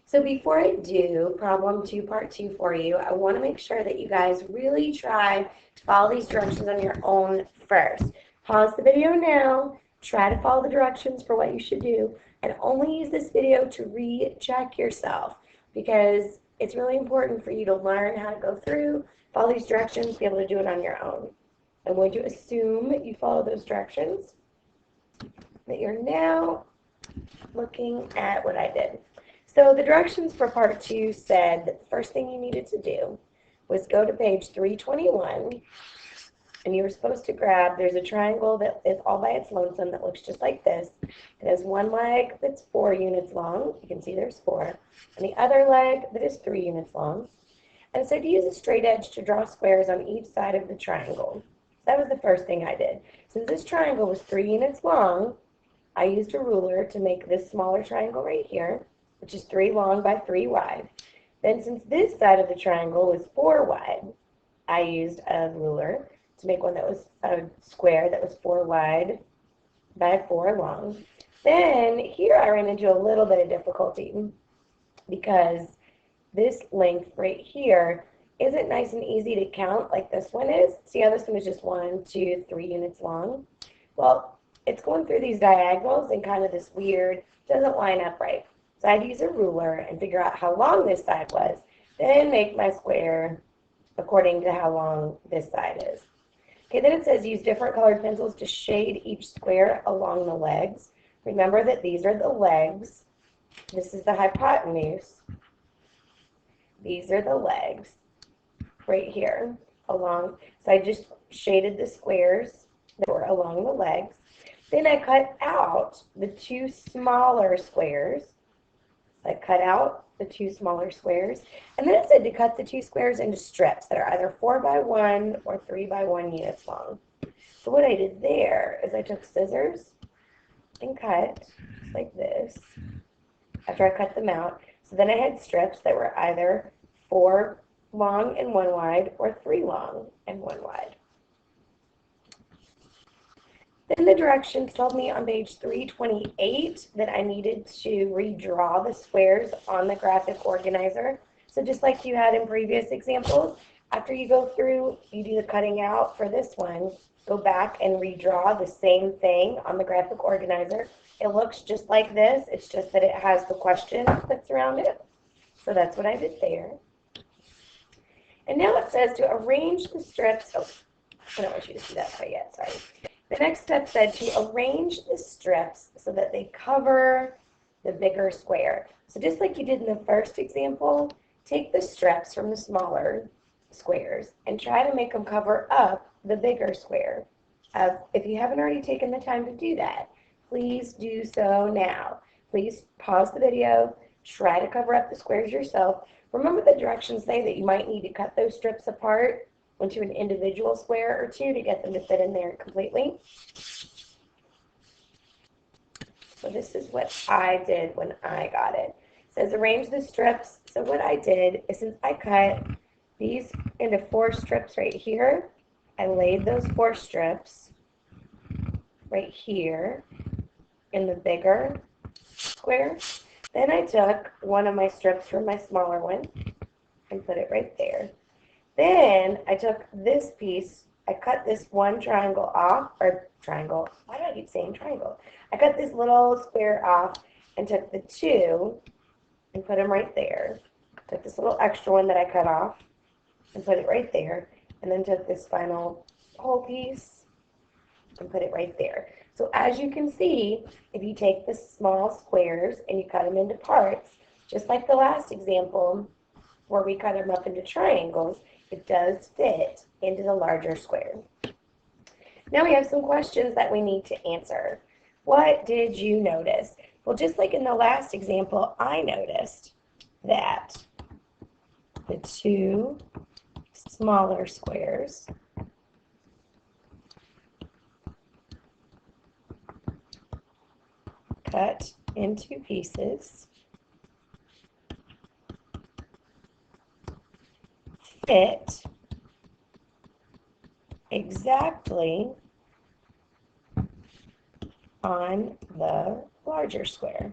So before I do problem 2, part 2 for you, I want to make sure that you guys really try to follow these directions on your own first. Pause the video now, try to follow the directions for what you should do, and only use this video to recheck yourself because it's really important for you to learn how to go through, follow these directions, be able to do it on your own. I'm going to assume that you follow those directions, that you're now looking at what I did. So the directions for part 2 said that the first thing you needed to do was go to page 321, and you were supposed to grab, there's a triangle that is all by its lonesome that looks just like this. It has one leg that's 4 units long. You can see there's 4. And the other leg that is 3 units long. And so to use a straight edge to draw squares on each side of the triangle. That was the first thing I did. Since this triangle was 3 units long, I used a ruler to make this smaller triangle right here, which is 3 long by 3 wide. Then since this side of the triangle was 4 wide, I used a ruler to make one that was a square that was 4 wide by 4 long. Then here I ran into a little bit of difficulty because this length right here isn't nice and easy to count like this one is. See how this one is just 1, 2, 3 units long? Well, it's going through these diagonals and kind of this weird, doesn't line up right. So I'd use a ruler and figure out how long this side was, then make my square according to how long this side is. Okay, then it says use different colored pencils to shade each square along the legs. Remember that these are the legs. This is the hypotenuse. These are the legs right here along. So I just shaded the squares that were along the legs. Then I cut out the 2 smaller squares. I cut out the 2 smaller squares. And then it said to cut the 2 squares into strips that are either 4 by 1 or 3 by 1 units long. So what I did there is I took scissors and cut just like this after I cut them out. So then I had strips that were either 4 long and 1 wide or 3 long and 1 wide. Then the directions told me on page 328 that I needed to redraw the squares on the graphic organizer. So just like you had in previous examples, after you go through, you do the cutting out for this one, go back and redraw the same thing on the graphic organizer. It looks just like this, it's just that it has the question that's around it. So that's what I did there. And now it says to arrange the strips. Oh, I don't want you to see that quite yet, sorry. The next step said to arrange the strips so that they cover the bigger square. So just like you did in the first example, take the strips from the smaller squares and try to make them cover up the bigger square. If you haven't already taken the time to do that, please do so now. Please pause the video, try to cover up the squares yourself. Remember the directions say that you might need to cut those strips apart into an individual square or 2 to get them to fit in there completely. So this is what I did when I got it. It says arrange the strips. So what I did is since I cut these into 4 strips right here, I laid those 4 strips right here in the bigger square. Then I took one of my strips from my smaller one and put it right there. Then I took this piece, I cut this one triangle off, or triangle, why do I keep saying triangle? I cut this little square off and took the 2 and put them right there. Took this little extra one that I cut off and put it right there. And then took this final whole piece and put it right there. So as you can see, if you take the small squares and you cut them into parts, just like the last example where we cut them up into triangles, it does fit into the larger square. Now we have some questions that we need to answer. What did you notice? Well, just like in the last example, I noticed that the 2 smaller squares cut into pieces fit exactly on the larger square.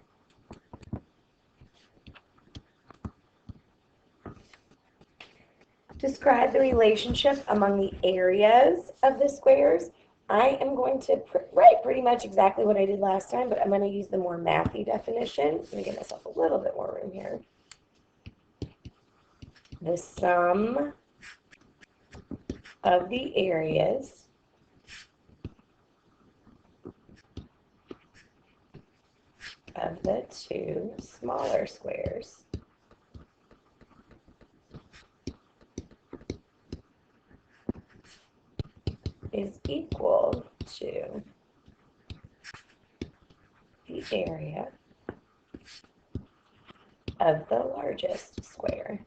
describe the relationship among the areas of the squares. I am going to write pretty much exactly what I did last time, but I'm going to use the more mathy definition. Let me give myself a little bit more room here. The sum of the areas of the two smaller squares is equal to the area of the largest square.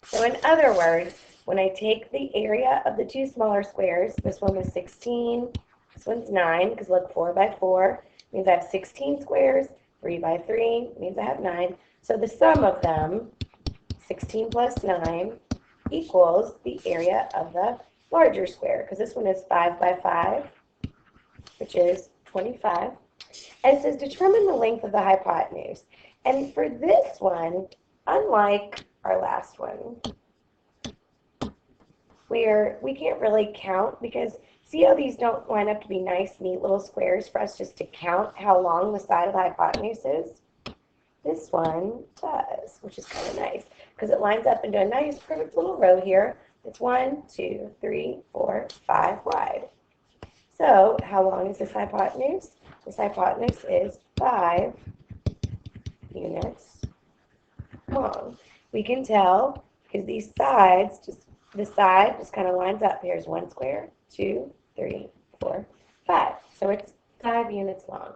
So in other words, when I take the area of the two smaller squares, this one was 16, this one's 9, because look, 4 by 4 means I have 16 squares, 3 by 3 means I have 9. So the sum of them, 16 plus 9, equals the area of the larger square, because this one is 5 by 5, which is 25. And it says determine the length of the hypotenuse. And for this one, unlike our last one, where we can't really count, because see how these don't line up to be nice, neat little squares for us just to count how long the side of the hypotenuse is? This one does, which is kind of nice, because it lines up into a nice, perfect little row here. It's 1, 2, 3, 4, 5 wide. So how long is this hypotenuse? This hypotenuse is 5 units long. We can tell because these sides, the side just kind of lines up. Here's 1 square, 2, 3, 4, 5. So it's 5 units long.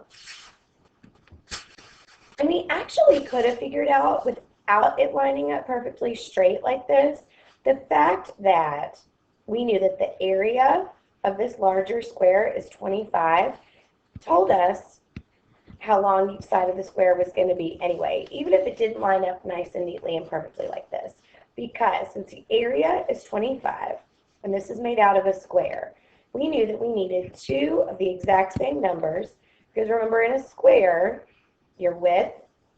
And we actually could have figured out without it lining up perfectly straight like this, the fact that we knew that the area of this larger square is 25 told us how long each side of the square was going to be anyway, even if it didn't line up nice and neatly and perfectly like this. Because since the area is 25, and this is made out of a square, we knew that we needed 2 of the exact same numbers, because remember, in a square, your width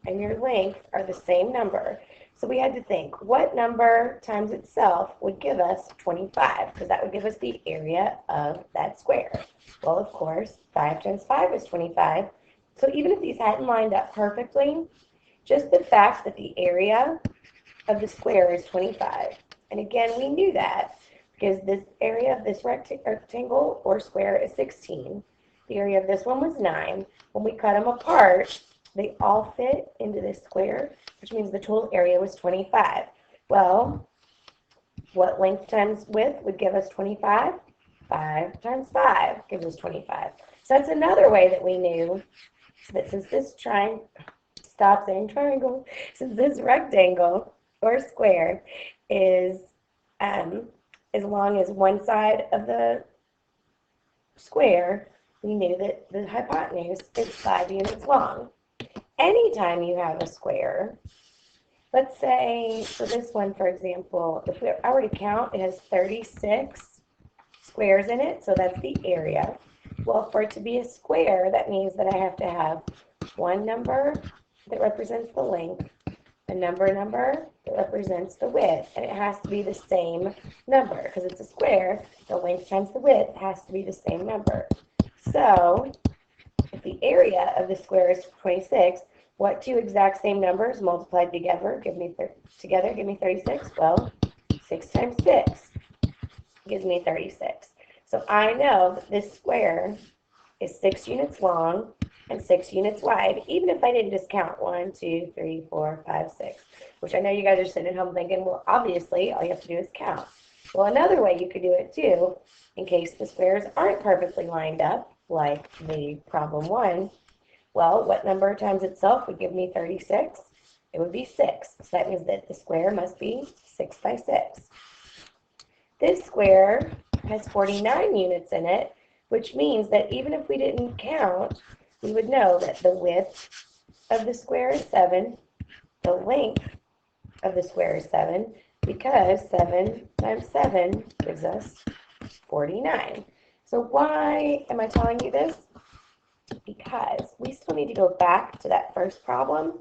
and your length are the same number. So we had to think, what number times itself would give us 25? Because that would give us the area of that square. Well, of course, 5 times 5 is 25. So even if these hadn't lined up perfectly, just the fact that the area of the square is 25. And again, we knew that because this area of this rectangle or square is 16. The area of this one was 9. When we cut them apart, they all fit into this square, which means the total area was 25. Well, what length times width would give us 25? 5 times 5 gives us 25. So that's another way that we knew that since this triangle, stop saying triangle, since this rectangle or square is as long as one side of the square, we knew that the hypotenuse is 5 units long. Anytime you have a square, let's say for this one, for example, if I were to count, it has 36 squares in it, so that's the area. Well, for it to be a square, that means that I have to have one number that represents the length, a number that represents the width, and it has to be the same number because it's a square. The length times the width has to be the same number. So if the area of the square is 26, what 2 exact same numbers multiplied together give me 36? Well, 6 times 6 gives me 36. So I know that this square is 6 units long and 6 units wide, even if I didn't just count 1, 2, 3, 4, 5, 6, which I know you guys are sitting at home thinking, well, obviously, all you have to do is count. Well, another way you could do it, too, in case the squares aren't perfectly lined up, like the problem 1, well, what number times itself would give me 36? It would be 6. So that means that the square must be 6 by 6. This square has 49 units in it, which means that even if we didn't count, we would know that the width of the square is 7, the length of the square is 7, because 7 times 7 gives us 49. So why am I telling you this? Because we still need to go back to that first problem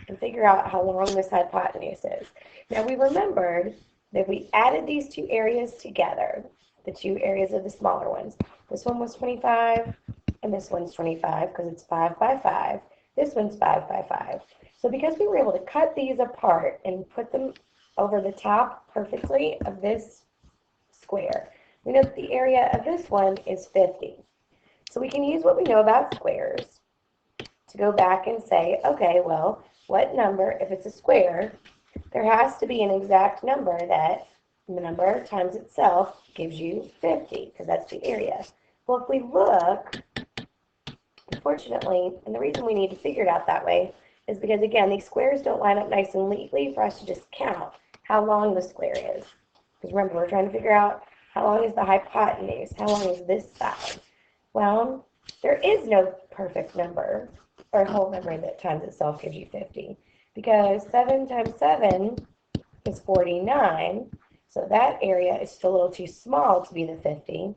and figure out how long this hypotenuse is. Now we remembered that we added these two areas together, the two areas of the smaller ones. This one was 25, and this one's 25 because it's 5 by 5. This one's 5 by 5. So because we were able to cut these apart and put them over the top perfectly of this square, we know that the area of this one is 50. So we can use what we know about squares to go back and say, okay, well, what number, if it's a square, there has to be an exact number that the number times itself gives you 50, because that's the area. Well, if we look, unfortunately, and the reason we need to figure it out that way is because, again, these squares don't line up nice and neatly for us to just count how long the square is. Because remember, we're trying to figure out how long is the hypotenuse, how long is this side. Well, there is no perfect number or whole number that times itself gives you 50, because 7 times 7 is 49, so that area is still a little too small to be the 50.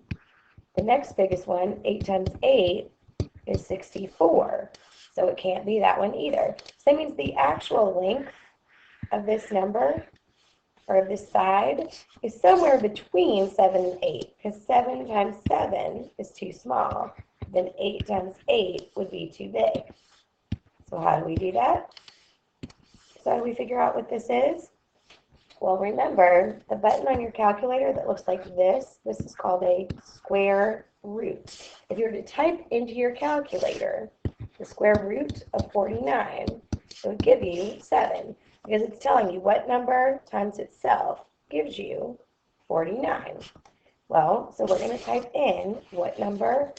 The next biggest one, 8 times 8, is 64, so it can't be that one either. So that means the actual length of this number, or of this side, is somewhere between 7 and 8, because 7 times 7 is too small. Then 8 times 8 would be too big. So how do we do that? So how do we figure out what this is? Well, remember, the button on your calculator that looks like this is called a square root. If you were to type into your calculator the square root of 49, it would give you 7, because it's telling you what number times itself gives you 49. Well, so we're going to type in what number,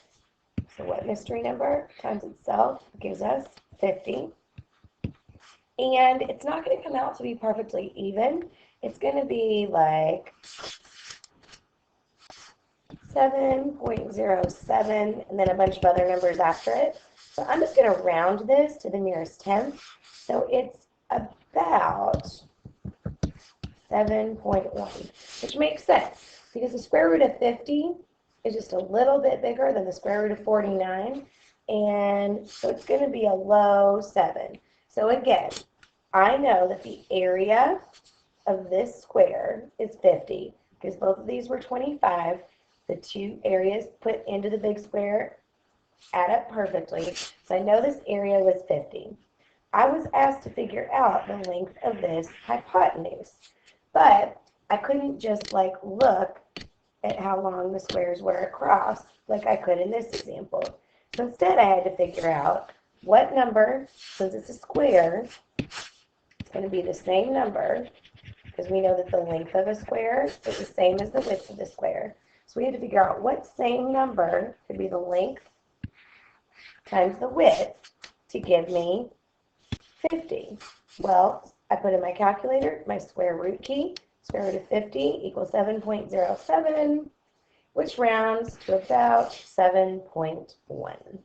so what mystery number times itself gives us 50. And it's not going to come out to be perfectly even. It's going to be like 7.07 and then a bunch of other numbers after it. So I'm just going to round this to the nearest tenth. So it's about 7.1, which makes sense because the square root of 50 is just a little bit bigger than the square root of 49. And so it's going to be a low 7. So again, I know that the area of this square is 50 because both of these were 25. The two areas put into the big square add up perfectly. So I know this area was 50. I was asked to figure out the length of this hypotenuse, but I couldn't just like look at how long the squares were across like I could in this example. So instead I had to figure out what number, since it's a square, it's going to be the same number, because we know that the length of a square is the same as the width of the square. So we had to figure out what same number could be the length times the width to give me 50. Well, I put in my calculator my square root key. Square root of 50 equals 7.07, which rounds to about 7.1.